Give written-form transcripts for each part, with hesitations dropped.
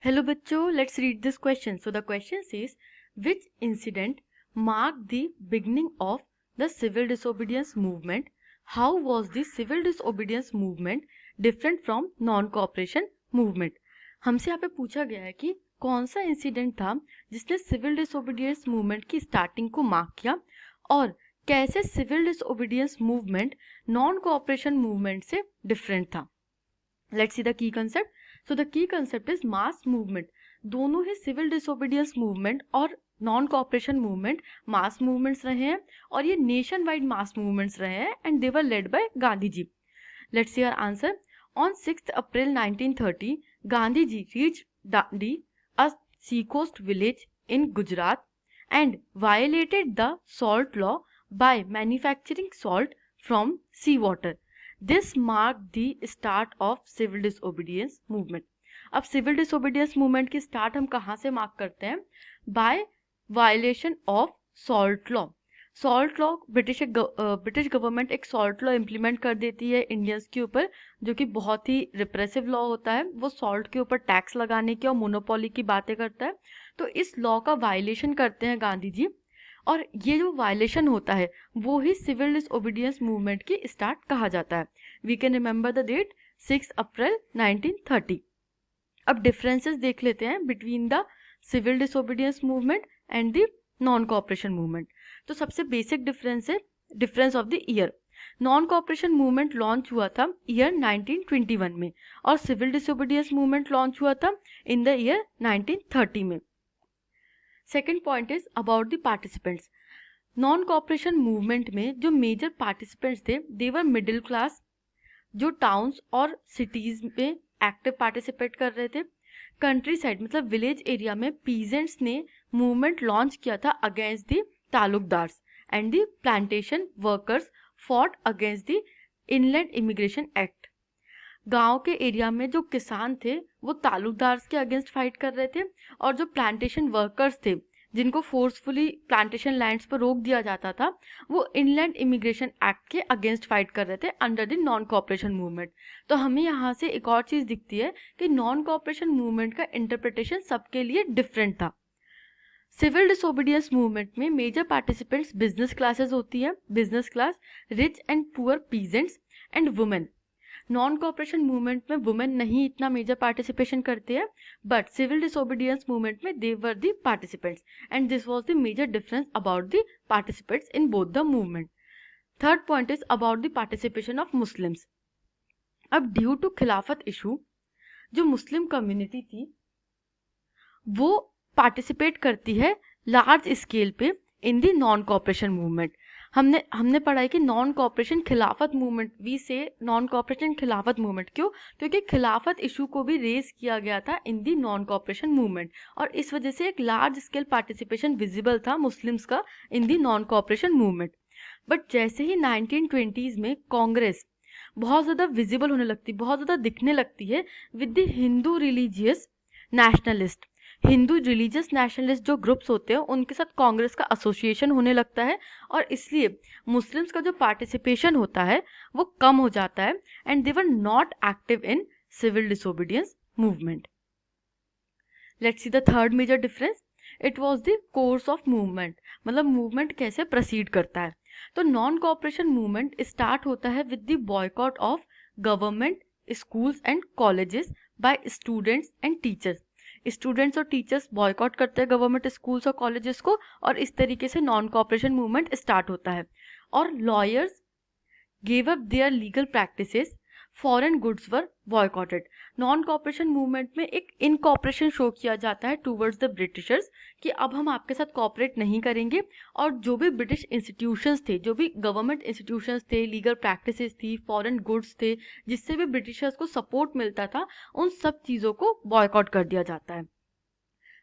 Hello bachcho, let's read this question. So the question says, which incident marked the beginning of the civil disobedience movement? How was the civil disobedience movement different from non-cooperation movement? हमसे यहाँ पे पूछा गया है कि कौन सा incident था जिसने सिविल डिसोबीडियंस मूवमेंट की स्टार्टिंग को मार्क किया और कैसे civil disobedience movement non cooperation movement से डिफरेंट था. Let's see the key concept. So the key concept is mass movement. दोनों ही सिविल डिसोबीडियंस मूवमेंट और non cooperation movement mass movements रहे हैं और ये नेशन वाइड मास मूवमेंट्स रहे हैं and they were led by Gandhi ji. Let's see our answer. On 6th April 1930, Gandhi ji reached Dandi, a seacoast village in Gujarat, and violated the salt law by manufacturing salt from seawater. This marked the start of civil disobedience movement. अब civil disobedience movement की start हम कहाँ से mark करते हैं? By violation of salt law. Salt law British government एक salt law implement कर देती है इंडियंस के ऊपर, जो कि बहुत ही रिप्रेसिव लॉ होता है. वो सॉल्ट के ऊपर टैक्स लगाने की और मोनोपोली की बातें करता है. तो इस लॉ का वायलेशन करते हैं गांधी जी और ये जो वायलेशन होता है वो ही सिविल डिसओबीडियंस मूवमेंट की स्टार्ट कहा जाता है. We can remember the date 6 April 1930. अब डिफरेंसेस देख लेते हैं between the civil disobedience movement and the non cooperation movement. तो सबसे बेसिक डिफरेंस है difference of the year. Non cooperation movement launch हुआ था ईयर 1921 में और सिविल डिसोबीडियंस मूवमेंट लॉन्च हुआ था इन द ईयर 1930 में. Second point is about the participants. Non cooperation movement में जो मेजर पार्टिसिपेंट्स थे दे वर मिडिल क्लास, जो टाउन्स और सिटीज में एक्टिव पार्टिसिपेट कर रहे थे. कंट्री साइड मतलब विलेज एरिया में पीजेंट्स ने मूवमेंट लॉन्च किया था against the taluqdars and the plantation workers fought against the inland immigration act. गांव के एरिया में जो किसान थे वो तालुकदार्स के अगेंस्ट फाइट कर रहे थे और जो प्लांटेशन वर्कर्स थे जिनको फोर्सफुली प्लांटेशन लैंड्स पर रोक दिया जाता था वो इनलैंड इमिग्रेशन एक्ट के अगेंस्ट फाइट कर रहे थे under the non cooperation movement. तो हमें यहाँ से एक और चीज़ दिखती है कि नॉन कोऑपरेशन मूवमेंट का इंटरप्रिटेशन सबके लिए डिफरेंट था. सिविल डिसोबीडियंस मूवमेंट में मेजर पार्टिसिपेंट्स बिजनेस क्लासेस होती है, business class, rich and poor peasants and women. Non cooperation movement में वुमेन नहीं इतना मेजर पार्टिसिपेशन करते हैं बट सिविल डिसोबीडियंस मूवमेंट में they were the participants and this was the major difference about the participants in both the movement. Third point is about the participation of Muslims. अब due to Khilafat issue जो Muslim community थी वो participate करती है large scale पे इन the non cooperation movement. हमने पढ़ा है कि नॉन कोऑपरेशन खिलाफत मूवमेंट, वी से नॉन कोऑपरेशन खिलाफत मूवमेंट. क्यों? क्योंकि खिलाफत इशू को भी रेज किया गया था in the non cooperation movement और इस वजह से एक लार्ज स्केल पार्टिसिपेशन विजिबल था मुस्लिम्स का in the non cooperation movement. But जैसे ही 1920s में कांग्रेस बहुत ज़्यादा विजिबल होने लगती, बहुत ज़्यादा दिखने लगती है with the Hindu religious nationalist. Hindu religious nationalist जो ग्रुप्स होते हैं उनके साथ कांग्रेस का एसोसिएशन होने लगता है और इसलिए मुस्लिम्स का जो पार्टिसिपेशन होता है वो कम हो जाता है and they were not active in civil disobedience movement. Let's see the third major difference. It was the course of movement, मतलब मूवमेंट कैसे प्रोसीड करता है. तो नॉन कोऑपरेशन मूवमेंट स्टार्ट होता है with the boycott of government schools and colleges by students and teachers. Students और teachers boycott करते हैं गवर्नमेंट स्कूल्स और कॉलेजेस को और इस तरीके से नॉन कोऑपरेशन मूवमेंट स्टार्ट होता है. और lawyers gave up their legal practices, foreign goods were boycotted. Non cooperation movement में एक इनकॉपरेशन शो किया जाता है टूवर्ड्स द ब्रिटिशर्स कि अब हम आपके साथ कॉपरेट नहीं करेंगे और जो भी ब्रिटिश इंस्टीट्यूशंस थे, जो भी गवर्नमेंट इंस्टीट्यूशंस थे, लीगल प्रैक्टिसेस थी, फॉरेन गुड्स थे जिससे भी ब्रिटिशर्स को सपोर्ट मिलता था, उन सब चीज़ों को बॉयकॉट कर दिया जाता है.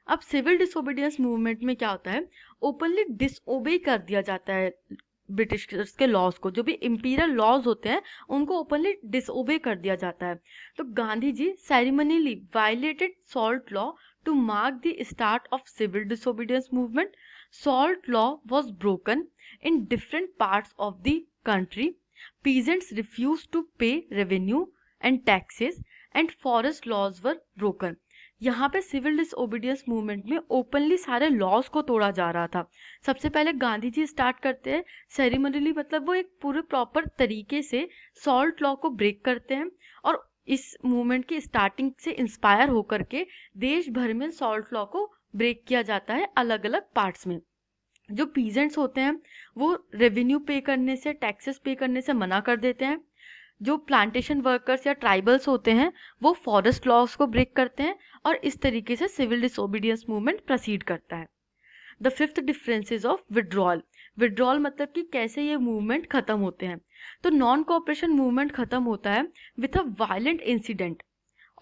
अब सिविल डिसोबीडियंस मूवमेंट में क्या होता है, ओपनली डिसओबे कर दिया जाता है ब्रिटिशर्स के लॉज को. जो भी इंपीरियल लॉज होते हैं उनको ओपनली डिसओबे कर दिया जाता है. तो Gandhi ji ceremonially violated salt law to mark the start of civil disobedience movement. Salt law was broken in different parts of the country. peasants refused to pay revenue and taxes and forest laws were broken. यहाँ पे civil disobedience movement में openly सारे laws को तोड़ा जा रहा था। सबसे पहले गांधी जी स्टार्ट करते हैं सेरेमोनियली, मतलब वो एक पूरे प्रॉपर तरीके से सॉल्ट लॉ को ब्रेक करते हैं और इस मूवमेंट की स्टार्टिंग से इंस्पायर होकर के देश भर में सॉल्ट लॉ को ब्रेक किया जाता है अलग अलग पार्ट्स में। जो पीजेंट्स होते हैं वो रेवेन्यू पे करने से, टैक्सेस पे करने से मना कर देते हैं। जो प्लांटेशन वर्कर्स या ट्राइबल्स होते हैं वो फॉरेस्ट लॉज को ब्रेक करते हैं और इस तरीके से सिविल डिसोबीडियंस मूवमेंट प्रोसीड करता है। The fifth differences of withdrawal. Withdrawal मतलब कि कैसे ये मूवमेंट खत्म होते हैं। तो नॉन कोऑपरेशन मूवमेंट खत्म होता है with a violent incident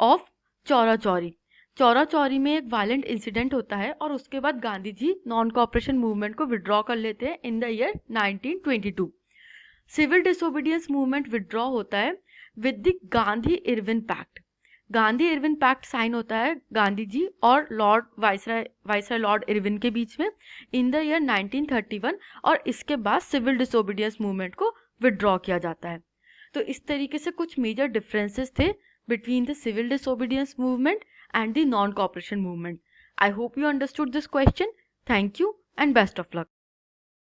of Chaura Chauri. Chaura Chauri में एक वायलेंट इंसिडेंट होता है और उसके बाद Gandhi ji non cooperation movement को विड्रॉ कर लेते हैं in the year 1922। Civil disobedience movement withdraw होता है with the Gandhi Irwin pact. Gandhi Irwin pact sign होता है गांधी जी और लॉर्ड वाइसराय लॉर्ड इरविन के बीच में इन द ईयर 1931 और इसके बाद सिविल डिसोबीडियंस मूवमेंट को विड्रॉ किया जाता है। तो इस तरीके से कुछ मेजर डिफरेंसेस थे between the civil disobedience movement and the non-cooperation movement. I hope you understood this question. Thank you and best of luck.